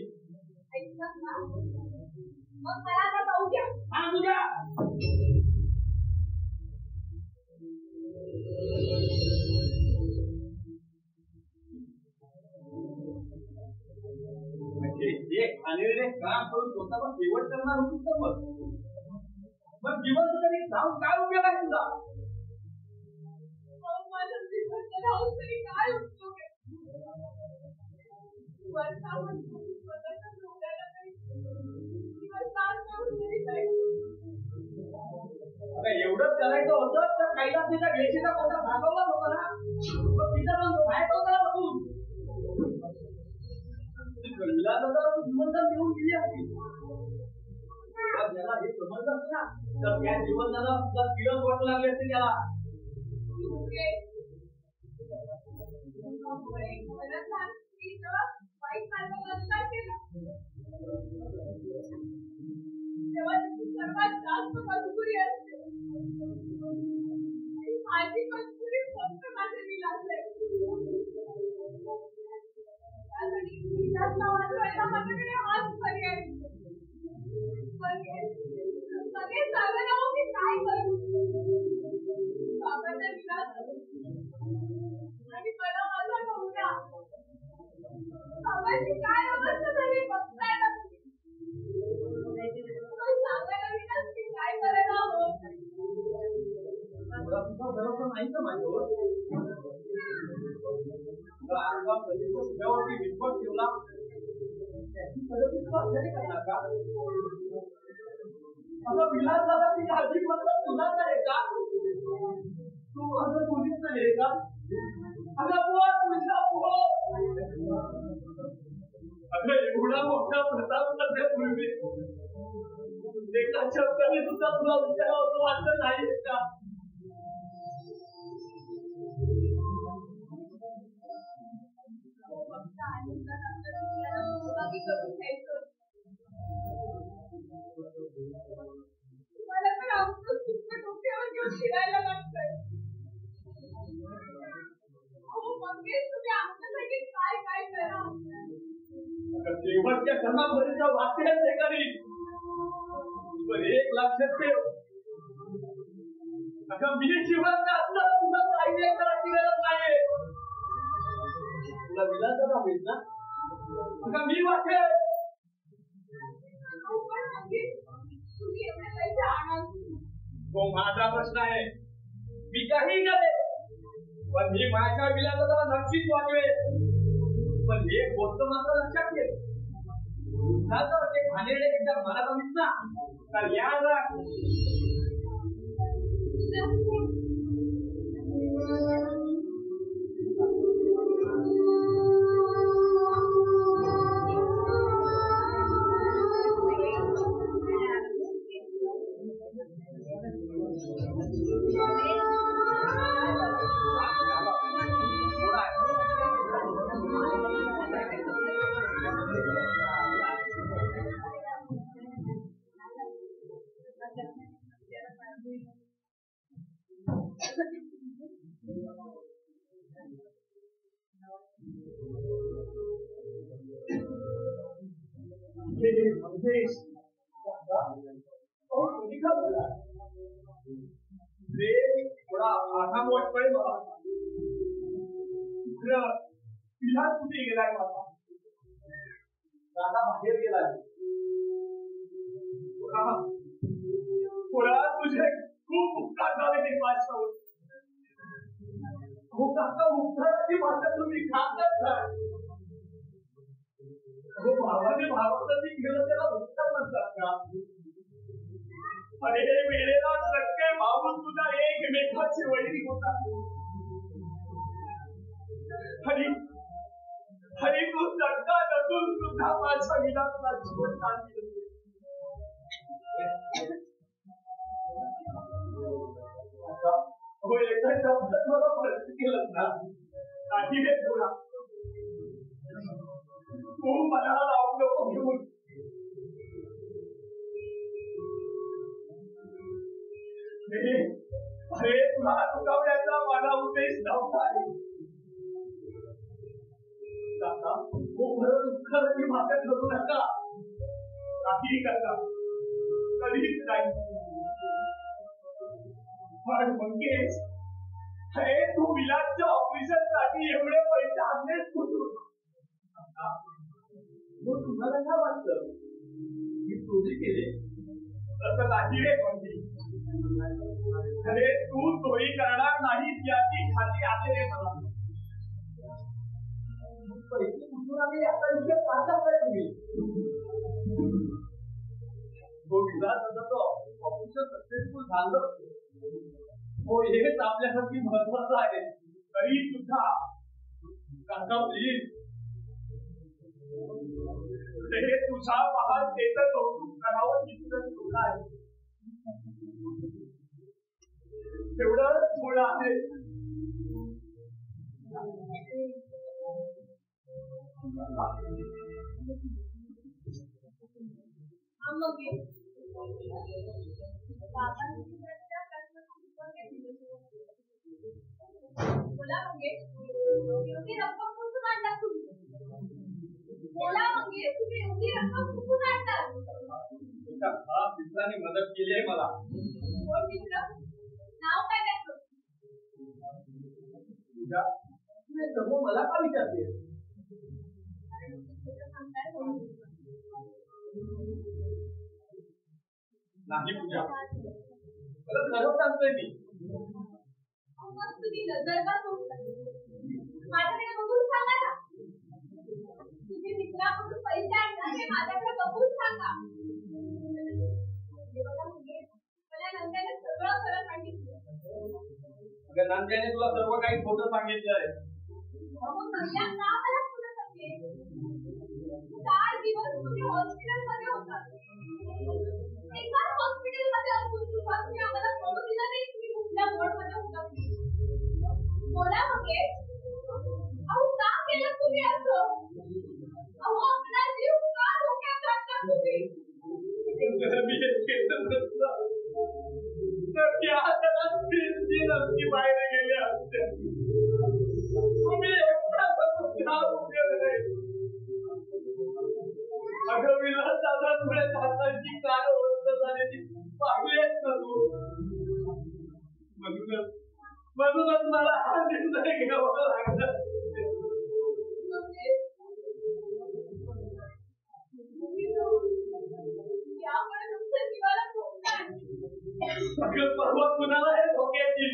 ऐकलं ना मग मला आता जाऊ द्या हा पूजा म्हणजे खालेले काम करून स्वतःला शेवट करणार होती तर मग जीवन तरी जाऊन काय उपयोग आहे तुझा माझं जीवन राहून तरी काय उपयोग आहे आता एवढंच करायचं होतं तर पहिला तिच्या वेशीचा कोणता भागवलाच होता ना मग तिचा पण बाहेर होता बघून जीवनदान देऊन गेली असती ज्याला हे समजलं ना तर त्या जीवनदाना सुद्धा किरण वाटू लागले असते त्याला तेव्हा सर्वात जास्त मजबुरी असते माझी मजबुरी फक्त माझे विलास आहे त्यासाठी विलासला वाचवायला माझ्याकडे हाच पर्याय सगळे सांगा ना मी काय करू बाबांना विलास आणि मला माझा नवरा बाबांची काय अवस्था झाली बघताय ना सांगायला विलास की काय करायला हवं बरोबर नाही का माझ्यावर तुझ्यावरती विश्वास ठेवला त्याची करणार का आता विलास दादा तिच्या आजीबद्दल तुलाच आहे का तू असं मुलीच आहे का अगं एवढा मोठा प्रताप करण्यापूर्वी एका शब्दाने सुद्धा तुला विचारावं वाटत नाही का मला तर आमचं सुद्धा डोक्यावर घेऊन फिरायला लागतंय मंगेश तुम्ही आमच्यासाठी काय काय करा शेवटच्या क्षणापर्यंत वाटेल ते करी पण एक लक्षात ठेव अगं मी जीवन असलं तुला पाहिजे करायची गरज नाहीये तुला विलास होईल ना अगं मी वाटेल तो माझा प्रश्न आहे मी काही करेन पण मी माझ्या विलासाला नक्कीच वागवेल पण एक गोष्ट मात्र लक्षात घे जर ते खालेले एकदा मला कमीच ना तर याद राख मंगेश थोडा आराम वाटतोय मला. तिला कुठे गेलाय माझा दादा बाहेर गेलाय. थोडा तुझे खूप उपकार झाले ते माझ्यावर. हो काका उपकाराची भाषा तुम्ही खातच नाही. हो भावाने भावासाठी गेलं त्याला उत्तर म्हणतात का? अरे वेळेला सगळे भाऊ सुद्धा एकमेकाचे वडील होतात. हरी तू सगळा नसून सुद्धा माझ्या विनाचा जीवन काढली. हो एकदा शब्द मला प्रश्न केलं ना काही हे बोला तू मला लावलं घेऊन. अरे तुला चुकवण्याचा माझा उद्देश नव्हता. दुःखाची भाषा ठरू नका. काही करता कधीच नाही. पण मंगेश अरे तू विलासच्या ऑपरेशन साठी एवढे पैसे आणलेस कुठून? तुम्हाला काय वाटतं मी चोरी केले? तसं नाही रे कोणती. अरे तू चोरी करणार नाहीस याची खात्री आहे रे मला. पैसे कुठून आले याचा विषय पाहता तुम्ही. तो विलास तो ऑपरेशन सक्सेसफुल झालं हो हेच आपल्यासाठी महत्वाचं आहे. तरी सुद्धा काका प्लीज हे तुझा महान त्याचं कौतुक करावं तिथं तुला आहे तेवढं थोडं आहे. बोला मंगेश एवढी रक्कम कुठून आणतात तुम्ही? बोला मंगेश तुम्ही एवढी रक्कम कुठून आणतात? मित्रांनी मदत केली आहे मला. कोण मित्र? नाव काय त्याचं? समूह मला का विचारते? नाही पूजा मला खरं सांगतोय मी. तुम्ही नजर का सोडता? माझ्याकडे बघून सांगा ना. तुम्ही मित्राकडून पैसे आणतात हे माझ्याकडे बघून सांगा. मला नंद्याने सगळं खरं सांगितलं. नंद्याने तुला सर्व काही खोटं सांगितलंय. नंद्या का मला खोटं सांगेल? 4 दिवस तुम्ही हॉस्पिटलमध्ये होता. एका हॉस्पिटलमध्ये असून सुद्धा तुम्ही आम्हाला कळू दिलं नाही तुम्ही कुठल्या वॉर्डमध्ये होता. बोला मंगेश अहो का केलं तुम्ही असं? अहो आपला जीव का धोक्यात टाकता तुम्ही? बाहेर गेले असते तुम्ही अगं विलास दादामुळे दादाची काय अवस्था झाली पाहिलेच ना तू. म्हणूनच मला हा निर्णय घ्यावा लागला. अगं परवा कुणाला हे धोक्याची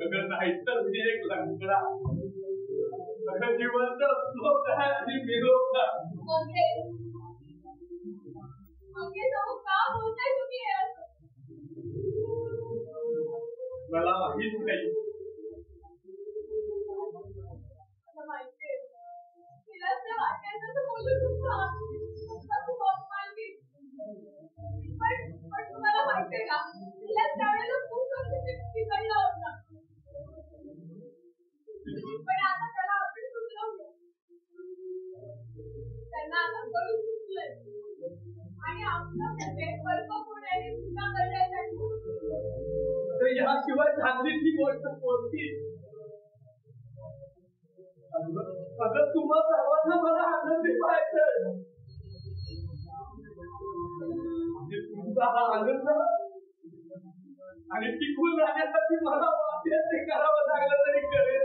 अगं नाही तर मी एक लंगडा अगं जिवंत असलो आणि मिळवला. का बोलताय तुम्ही हे असं? मला माहित नाही. माहितीये विलासच्या वाट्याचं तर बोलू शकतो पण तुम्हाला माहितीये का विलास त्यावेळेला खूप बिघडला होता. पण आता त्याला आपण सुधरवलं. त्यांना आता कळून चुकलंय आणि आपलं पेपर होण्याने सुद्धा करण्यासाठी याशिवाय झालीची गोष्ट कोणती? अगं तुम्हा सर्वांना मला आनंदी पाहायचं. तुमचा हा आनंद आणि टिकून राहण्यासाठी मला वाटेल ते करावं लागलं तरी करेल.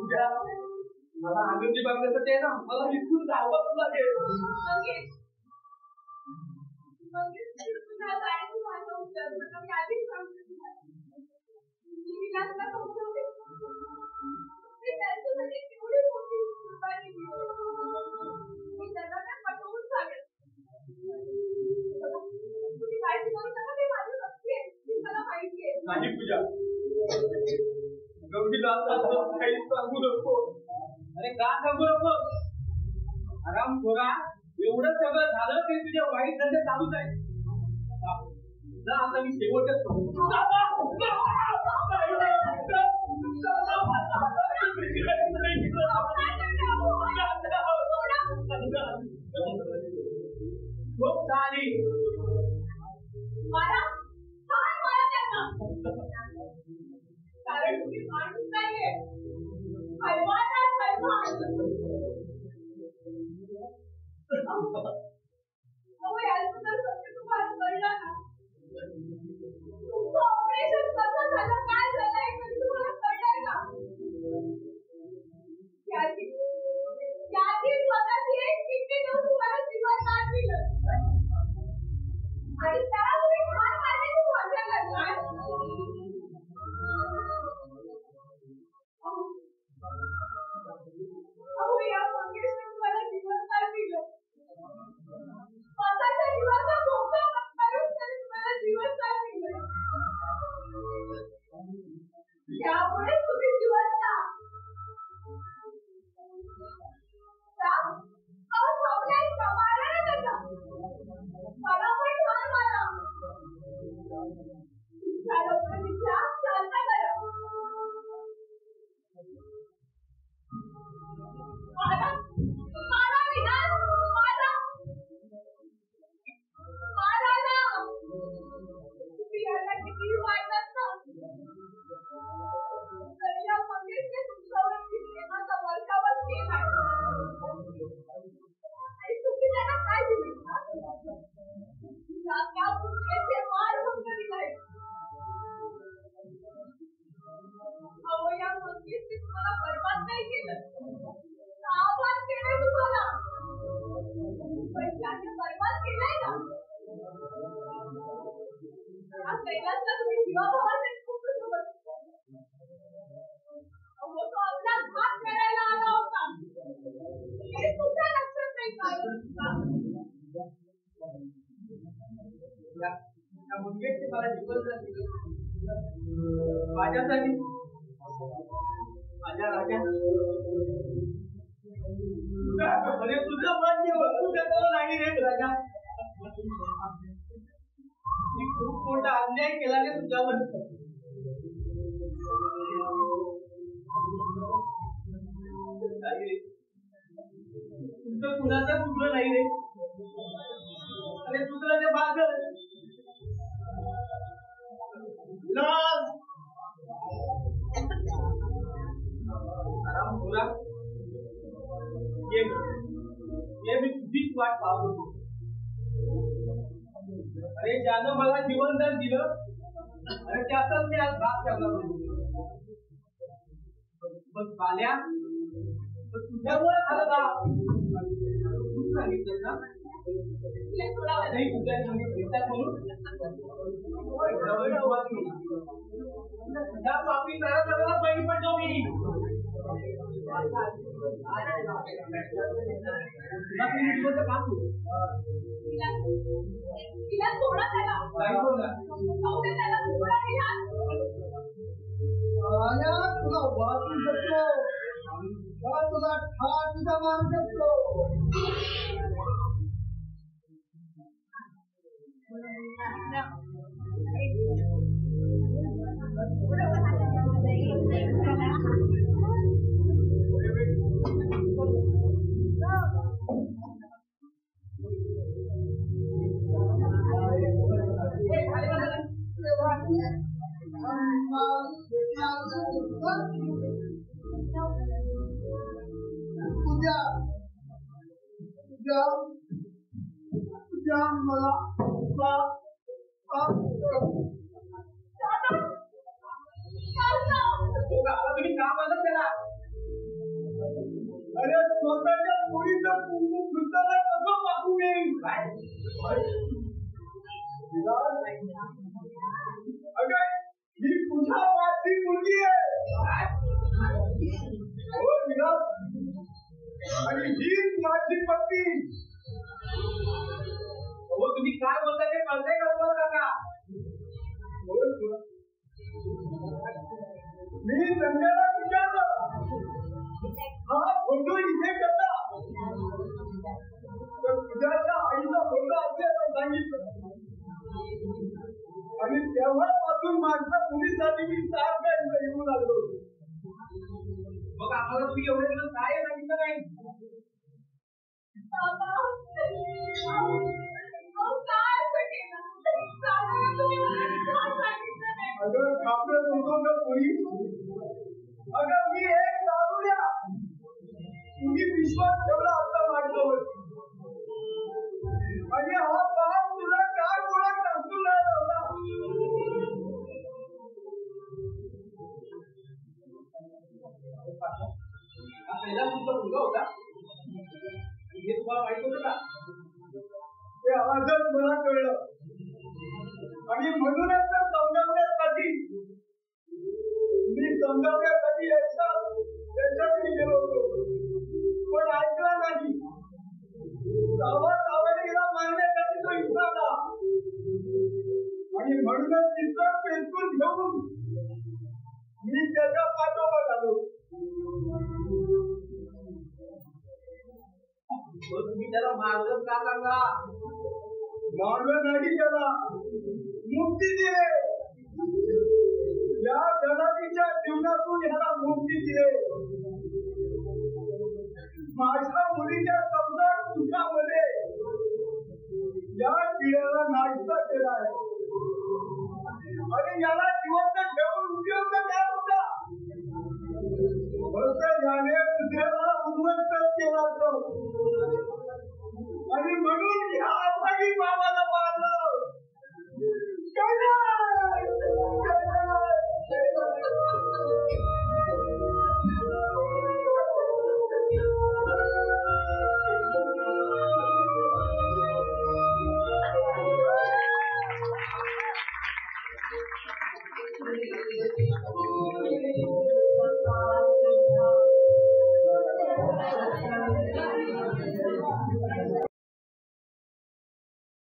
उद्या मला आनंदी बघण्यासाठी आहे ना, मला इथून जावंच लागेल. नाही पूजा, गौरीला काही सांगू नको. अरे का सांगू नको? आराम थोडा. एवढं सगळं झालं तरी तुझ्या वाईट धंदे चालूच आहे. आता मी शेवटच खूप झाली. कारण तुम्ही माणूस नाहीये, हैवान आहात, हैवान. अहो याबद्दल सत्य तुम्हाला कळलं ना? तुमचं ऑपरेशन कसं झालं, काय झालं हे कधी तुम्हाला कळलंय का? याची स्वतःची एक टिकीट देऊन तुम्हाला जीवनदान दिलं आणि त्याला तुम्ही ठार मारण्याची मजा करताय. अहो या मंगेशने तुम्हाला जीवनदान दिलं. स्वतःच्या जीवाचा धोका करून त्याने तुम्हाला जीवनदान दिलं. त्यामुळे तुम्ही जिवंत आहात. अहो थांबलाय का? मारा ना त्याचा. मला पण ठार मारा. तुमच्या लोकांच्या शांत करा. मारा, मारा विनाश, मारा, मारा ना. तुम्ही याला किती वाटत ना, तर या मंगेशने तुमच्यावरती प्रेमाचा वर्षावच केलाय आणि तुम्ही त्यांना काय दिले? त्या पुरुषाचे मार भंग दिलाय. अहो या मंगेशने तुम्हाला बरबाद नाही केलं, आभार केलाय तुम्हाला. पण त्याने बरबाद केलाय ना, त्या कैलासला तुम्ही जीवाभावाचे खूप समजता. अहो तो आपला घात करायला आला होता, हे तुमच्या लक्षात नाही का? त्या मुलगीचे मला जीवनदान दिलं माझ्यासाठी, माझ्या राजा. अरे तुझं मान्य वस्तू त्याचं नाही रे राजा. मी खूप मोठा अन्याय केला रे तुझ्यावर. तुमचं कुणाचं चुकलं नाही रे. अरे चुकलं ते माझं. आराम बोला. ये मी तुझीच वाट पाहत होतो. अरे ज्यानं मला जीवनदान दिलं, अरे त्याचाच मी आज भाग करणार होतो. पण पाल्या तुझ्यामुळे झालं का? तू सांगितलं ना नाही तुझ्या म्हणून त्या पापी नराला बळी पडलो मी. तिला सोडा त्याला. नाही सोडणार. त्याला सोडा तुला वाचू शकतो का? तुला ठार सुद्धा मारू शकतो. मला तुम्ही का म्हणत त्याला अरे स्वतःच्या मुलीचं कुंकू फुलताना कसं वाकू नये काय अगं ही तुझ्या माझी मुलगी आहे हो विराट आणि हीच माझी पत्नी हो तुम्ही काय बोलता ते कळतंय का तुम्हाला काका मी नंद्याला विचारलं हा फोटो इथे कसा तर तुझ्याच्या आईचा फोटो असल्याचं सांगितलं आणि तेव्हापासून माझ्या मुलीसाठी मी सारखं येऊन आलो मग आम्हाला तुम्ही एवढे दिवस काय सांगितलं नाही अगं घाबरत होतो का कोणी अगं मी एक दारूया तुम्ही विश्वास ठेवला असता माझ्यावर आणि हा बाप तुला काय ओळख नसतो ना पहिला तुमचा मुलगा होता हे तुम्हाला माहित होतं का ते आजच मला कळलं आणि म्हणूनच तर समजावण्यासाठी मी समजावण्यासाठी याच्याकडे गेलो होतो पण ऐकला नाही सावधगिरीला मारण्यासाठी तो इथं आला आणि म्हणूनच तिथं पेटून घेऊन मी त्याच्या पाठोपाठ आलो तुम्ही त्याला मारलं का काका मारलं नाही त्याला मुक्ती दिले या जनानीच्या जीवनातून ह्याला मुक्ती दिले माझ्या मुलीच्या